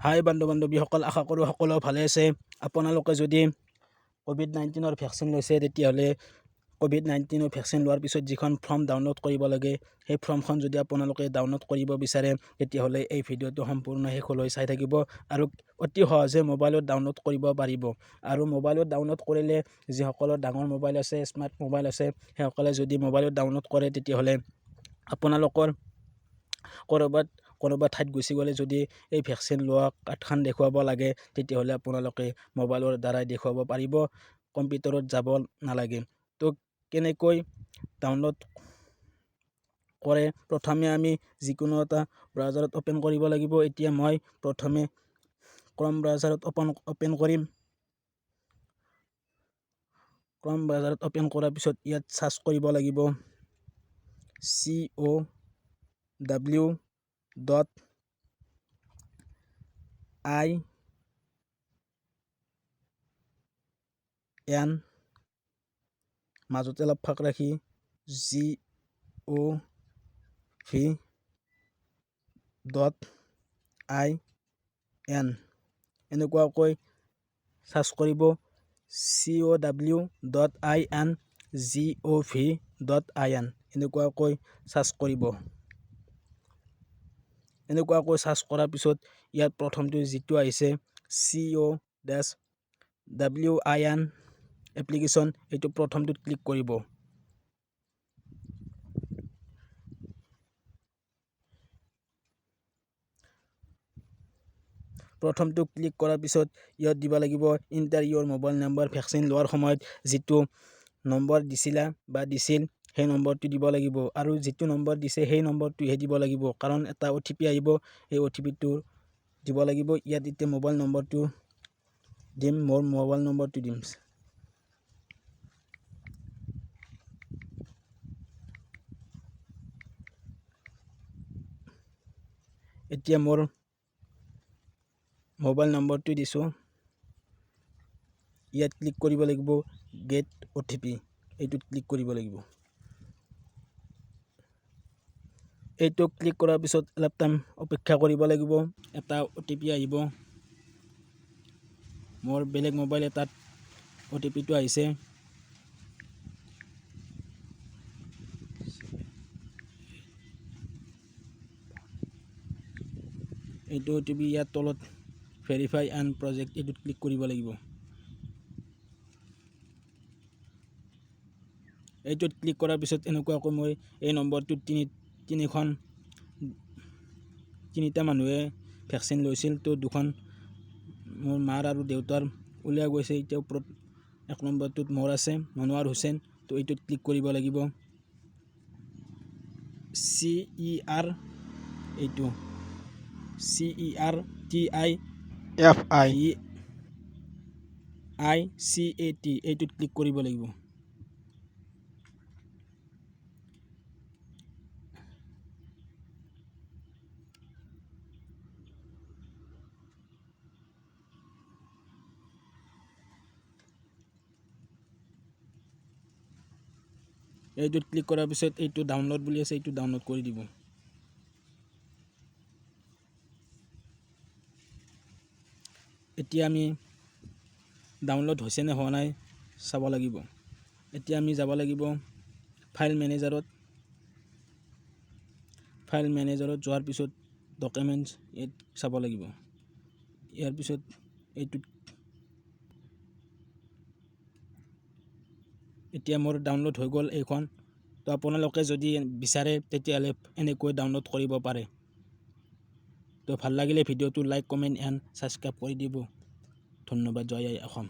হাই বন্ধু বান্ধৱীসকল, আশা কৰোঁ সকলো ভালে আছে। আপোনালোকে যদি covid-19 ভেকচিন লৈছে তেতিয়াহ'লে covid-19 ভেকচিন লোৱাৰ পিছত যিখন ফৰ্ম ডাউনলোড কৰিব লাগে সেই ফৰ্মখন যদি আপোনালোকে ডাউনলোড কৰিব বিচাৰে তেতিয়াহ'লে এই ভিডিঅ'টো সম্পূৰ্ণ শেষলৈ চাই থাকিব আৰু অতি সহজে মোবাইলত ডাউনলোড কৰিব পাৰিব। আৰু মোবাইলত ডাউনলোড কৰিলে যিসকলৰ ডাঙৰ মোবাইল আছে, স্মাৰ্ট মোবাইল আছে, সেইসকলে যদি মোবাইলত ডাউনলোড কৰে তেতিয়াহ'লে আপোনালোকৰ কোনোবা ঠাইত গুচি গ'লে যদি এই ভেকচিন লোৱা কাৰ্ডখন দেখুৱাব লাগে তেতিয়াহ'লে আপোনালোকে মোবাইলৰ দ্বাৰাই দেখুৱাব পাৰিব, কম্পিউটাৰত যাব নালাগে। তো কেনেকৈ ডাউনলোড কৰে, প্ৰথমে আমি যিকোনো এটা ব্ৰাউজাৰত অ'পেন কৰিব লাগিব। এতিয়া মই প্ৰথমে ক্ৰম ব্ৰাউজাৰত অ'পেন কৰিম। ক্ৰম ব্ৰাউজাৰত অ'পেন কৰাৰ পিছত ইয়াত চাৰ্চ কৰিব লাগিব cow.in মাজতে অলপ ফাঁক ৰাখি gov.in এনেকুৱাকৈ চাৰ্চ কৰিব। cow.in gov.in এনেকুৱাকৈ চাৰ্চ কৰিব। এনেকুৱাকৈ চাৰ্চ কৰাৰ পিছত ইয়াত প্ৰথমটো যিটো আহিছে cow-win এপ্লিকেশ্যন, এইটো প্ৰথমটোত ক্লিক কৰিব। প্ৰথমটো ক্লিক কৰাৰ পিছত ইয়াত দিব লাগিব ইণ্টাৰ ইয়ৰ মোবাইল নম্বৰ। ভেকচিন লোৱাৰ সময়ত যিটো নম্বৰ দিছিল সেই নম্বৰটো দিব লাগিব, আৰু যিটো নম্বৰ দিছে সেই নম্বৰটোহে দিব লাগিব, কাৰণ এটা OTP আহিব, সেই OTPটো দিব লাগিব। ইয়াত এতিয়া মোবাইল নম্বৰটো দিম, মোৰ মোবাইল নম্বৰটো দিম। এতিয়া মোৰ মোবাইল নম্বৰটো দিছোঁ। ইয়াত ক্লিক কৰিব লাগিব গেট OTP, এইটোত ক্লিক কৰিব লাগিব। এইটো ক্লিক কৰাৰ পিছত অলপ টাইম অপেক্ষা কৰিব লাগিব, এটা OTP আহিব। মোৰ বেলেগ মোবাইল এটাত OTPটো আহিছে। এইটো OTP ইয়াত তলত ভেৰিফাই এণ্ড প্ৰজেক্ট, এইটোত ক্লিক কৰিব লাগিব। এইটোত ক্লিক কৰাৰ পিছত এনেকুৱাকৈ মই এই নম্বৰটোত তিনিটা মানুহে ভেকচিন লৈছিল, তো দুখন মোৰ মাৰ আৰু দেউতাৰ উলিয়াই গৈছে। এতিয়া ওপৰত 1 নম্বৰটোত মোৰ আছে, মনোৱাৰ হুছেইন। তো এইটোত ক্লিক কৰিব লাগিব। এইটো CERTIFICAT, এইটোত ক্লিক কৰিব লাগিব। এইটোত ক্লিক কৰাৰ পিছত এইটো ডাউনলোড বুলি আছে, এইটো ডাউনলোড কৰি দিব। এতিয়া আমি ডাউনলোড হৈছে নে হোৱা নাই চাব লাগিব। এতিয়া আমি যাব লাগিব ফাইল মেনেজাৰত। ফাইল মেনেজাৰত যোৱাৰ পিছত ডকুমেণ্টছ ইয়াত চাব লাগিব। ইয়াৰ পিছত এইটোত এতিয়া মোৰ ডাউনলোড হৈ গ'ল এইখন। তো আপোনালোকে যদি বিচাৰে তেতিয়াহ'লে এনেকৈ ডাউনলোড কৰিব পাৰে। তো ভাল লাগিলে ভিডিঅ'টো লাইক, কমেণ্ট এণ্ড ছাবস্ক্ৰাইব কৰি দিব। ধন্যবাদ। জয় আই অসম।